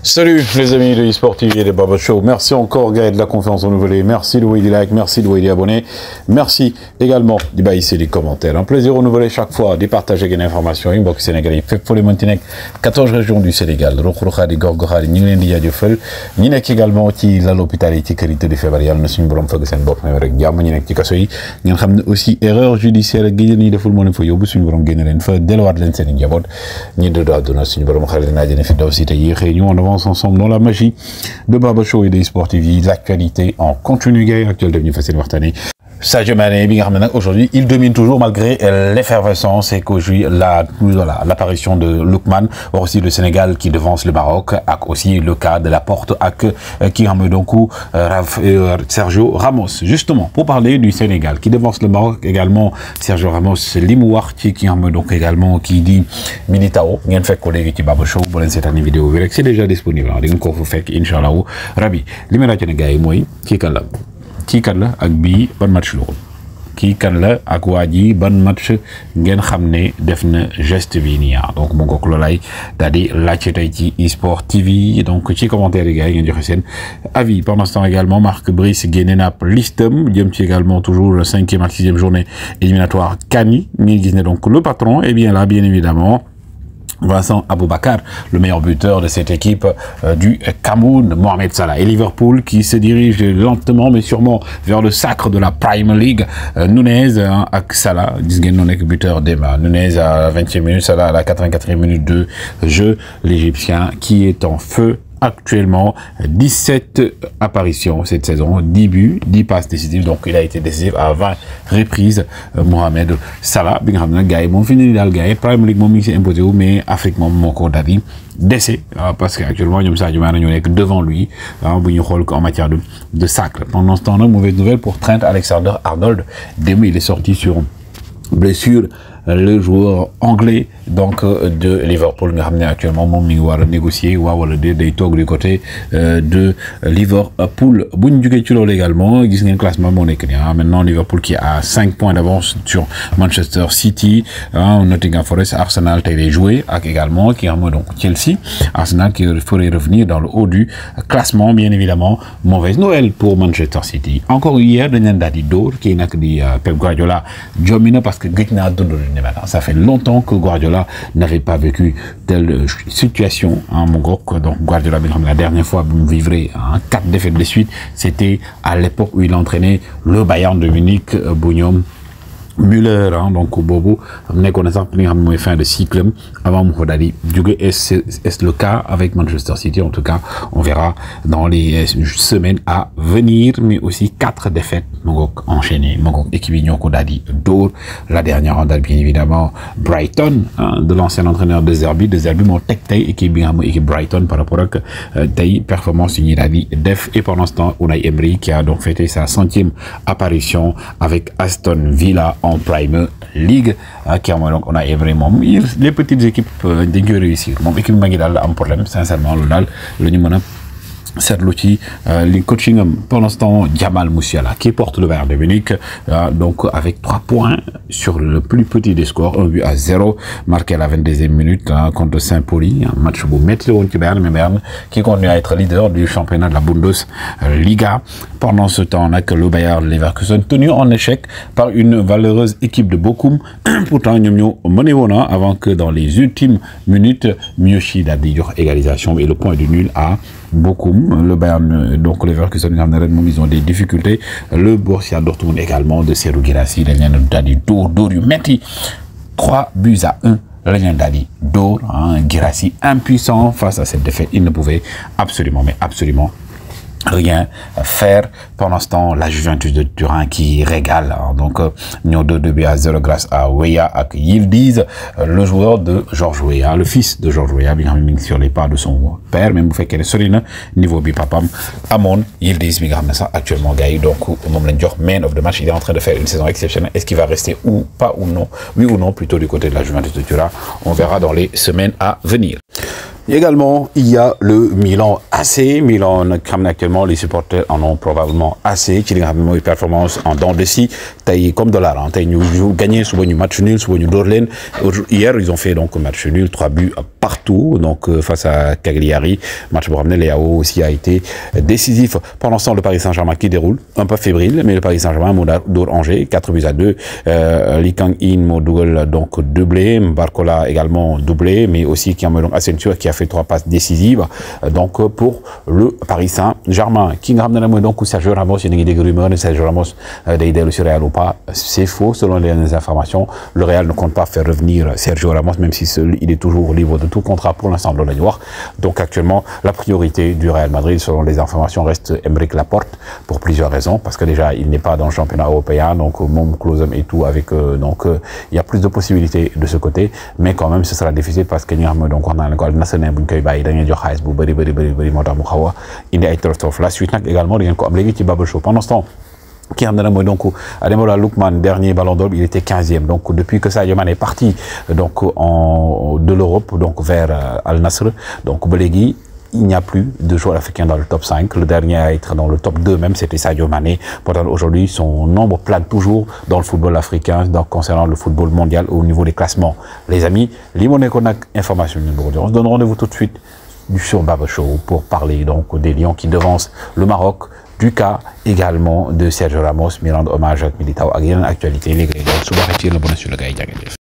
Salut les amis de eSport TV et de Baba Show. Merci encore Gaël de la confiance renouvelée. Merci de vous des likes, merci de vous des abonnés. Merci également de baisser les commentaires. Un plaisir renouvelé chaque fois de partager des informations. Inbox sénégalais. Fait pour les Montenegro, 14 régions du Sénégal. Rokhroukhadi, Gorgokhadi, ñu ngi leen di jaajëfal. Ñi nekk également ci lal hôpital yi ci kër de feebar yàlla na suñu borom fëgg seen bopp may rek jàmm ñi nekk ci kaso yi. Ngeen xam ne aussi erreur judiciaire gi ñi deful moo leen fa yóbbu suñu borom génne leen fa delluwaat leen seen njaboot. Ñi dëddu àdduna suñu borom xarit naa jëne fi daw si te yéexee ñu ensemble dans la magie de Baba Show et des Sport TV, l'actualité en continu gay actuel devenu facile Wartani. Sadio Mané, aujourd'hui, il domine toujours malgré l'effervescence et qu'aujourd'hui, l'apparition de Lookman, aussi le Sénégal qui devance le Maroc, avec aussi le cas de la porte avec qui a donc Sergio Ramos. Justement, pour parler du Sénégal qui devance le Maroc également, Sergio Ramos, Limouarti qui a donc également qui dit Militao, il y a un fait collègue qui Baba Show, pour cette vidéo, c'est déjà disponible. Donc, vous faites, Inch'Allah, Rabi, l'immédiat de Gaï, moi, qui est là. Kii kan la ak bii ban match la kii kan la ak waa ji ban match ngeen xam ne def na geste bi nii donc mu ngoog loolay daal di laajte tey ci eSport TV donc ci commentaire yi gars yi ngeen joxe seen avis. Pendant ce temps également Marc Brice génne na listam jëm ci également toujours le 5e ak 6e journée éliminatoire CAN yi ngeen gis ne donc le patron est bien là bien évidemment. Vincent Aboubakar, le meilleur buteur de cette équipe du Cameroun, Mohamed Salah et Liverpool qui se dirige lentement mais sûrement vers le sacre de la Premier League. Nunez avec Salah, buteur d'Emma. Nunez à 20e minute, Salah à la 84e minute de jeu. L'Égyptien qui est en feu actuellement, 17 apparitions cette saison, 10 buts, 10 passes décisives, donc il a été décisif à 20 reprises. Mohamed Salah, bi nga xam ne gars yi moom fi ni daal gars yi Premier League moom mi ngi si imposé wu mais Afrique moom moo ko daal di dese parce que actuellement ñoom Sadio Mané ñoo nekk devant lui bu ñu xool en matière de sacre. Pendant ce temps là, mauvaise nouvelle pour Trent Alexander-Arnold. Demain il est sorti sur blessure. Le joueur anglais donc de Liverpool nga xam ne actuellement moom mi ngi war a négocier wala day toog du côté de Liverpool. Bu ñu jógee ci loolu également gis ngeen classement moo nekk nii maintenant Liverpool qui a 5 points d'avance sur Manchester City, Nottingham Forest, Arsenal tey lay joué ak également ki nga xam ne donc Chelsea. Arsenal qui ferait revenir dans le haut du classement bien évidemment. Mauvaise nouvelle pour Manchester City. Encore hier dañ leen daal di dóor kii nag di Pep Guardiola jommi na parce que gëj naa dund. Ça fait longtemps que Guardiola n'avait pas vécu telle situation en Mongok. Donc Guardiola, la dernière fois, vous vivrez 4 défaites de suite. C'était à l'époque où il entraînait le Bayern de Munich, Bouniom Müller, donc Bobo, nekkoon na sax li nga xam mooy fin de cycle avant mu ko daal di jóge. Est le cas avec Manchester City? En tout cas, on verra dans les semaines à venir, mais aussi 4 défaites enchaînées. Équipe yi ñoo ko daal di dóor. La dernière en date bien évidemment Brighton de l'ancien entraîneur de Zerbi moo teg tey équipe bi nga xam mooy équipe Brighton par rapport ak tey performance yi ñuy daal di def. Et pendant ce temps Unai Emery qui a donc fêté sa 100e apparition avec Aston Villa en Premier League qui a donc on a vraiment les petites équipes dañ koy réussir moom équipe ma ngi daal am problème sincèrement loolu daal la ñu mën a seetlu ci li coaching am. Pendant ce temps Jamal Musiala qui porte le Bayern de Munich donc avec 3 points sur le plus petit des scores, 1-0 marqué à la 22e minute contre Saint-Pauli, un match bu métti la woon ci Bayern mais Bayern qui continue à être leader du championnat de la Bundesliga. Pendant ce temps nag le Bayer Leverkusen tenu en échec par une valeureuse équipe de Bochum. Pourtant ñoom ñoo mené woon avant que dans les ultimes minutes Miyoshi daal di jox égalisation et le point du nul à Bochum. Le Bayern donc Leverkusen nga xam ne ren moom ils ont des difficultés. Le Borussia Dortmund également de Serhou Guirassy dañ leen daal di dóor yu metti 3-1 la leen daal di dóor. Guirassy impuissant face à cette défaite, il ne pouvait absolument rien faire. Pendant ce temps la Juventus de Turin qui régale donc ñoo 2-0 grâce à Weah ak Yildiz, le joueur de George Weah, le fils de George Weah bi nga xam ne mi ngi sur les pas de son père même bu fekkee ne sori na niveau bi papam amoon. Yildiz bi nga xam ne sax actuellement gars yi donc moom lañ jox man of the match. Il est en train de faire une saison exceptionnelle. Est-ce qu'il va rester ou pas ou non? Oui ou non plutôt du côté de la Juventus de Turin? On verra dans les semaines à venir. Également, il y a le Milan AC. Milan, actuellement, les supporters en ont probablement assez. Qui a une performance en dents de scie, comme de l'art. Ils ont gagné sur un match nul, sur une Dorlen. Hier, ils ont fait donc un match nul, 3 buts partout, donc face à Cagliari. Match pour ramener Léao aussi a été décisif. Pendant ce temps, le Paris Saint-Germain qui déroule, un peu fébrile, mais le Paris Saint-Germain, Angers, 4-2. Lee Kang-in, Modouel, donc doublé. Barcola également doublé, mais aussi qui a Asensio qui a fait 3 passes décisives. Donc pour le Paris Saint-Germain. Qui a ramené donc Sergio Ramos, il y a des rumeurs de Sergio Ramos d'aider le Real ou pas. C'est faux selon les informations. Le Real ne compte pas faire revenir Sergio Ramos, même si il est toujours libre de tout contrat pour l'instant de la Noire. Donc actuellement, la priorité du Real Madrid, selon les informations, reste Aymeric Laporte pour plusieurs raisons. Parce que déjà, il n'est pas dans le championnat européen, donc mon closum et tout, avec il y a plus de possibilités de ce côté, mais quand même, ce sera difficile parce que nous avons donc on a l'école nationale buñ koy bàyyi dañuy jox xaalis bu bëri moo tax mu xaw a indi ay torof la suite nag également di ngeen ko am léegi ci Bubble Show. Pendant ce temps, qui a donc Ademola Lookman, dernier ballon d'or, il était 15e. Donc depuis que Sadio Mané est parti donc de l'Europe donc vers Al Nassr, donc Belégui, il n'y a plus de joueurs africains dans le top 5. Le dernier à être dans le top 2 même, c'était Sadio Mané. Pourtant, aujourd'hui, son nombre plane toujours dans le football africain, donc concernant le football mondial au niveau des classements. Les amis, Limoné Konak, information numéro 2. On se donne rendez-vous tout de suite sur Baba Show pour parler donc des Lions qui devancent le Maroc, du cas également de Sergio Ramos, mi rendre hommage à Militao ak yeneen actualité léegi-léegi suba xëy na bon sur le gars yi jàngeen jëf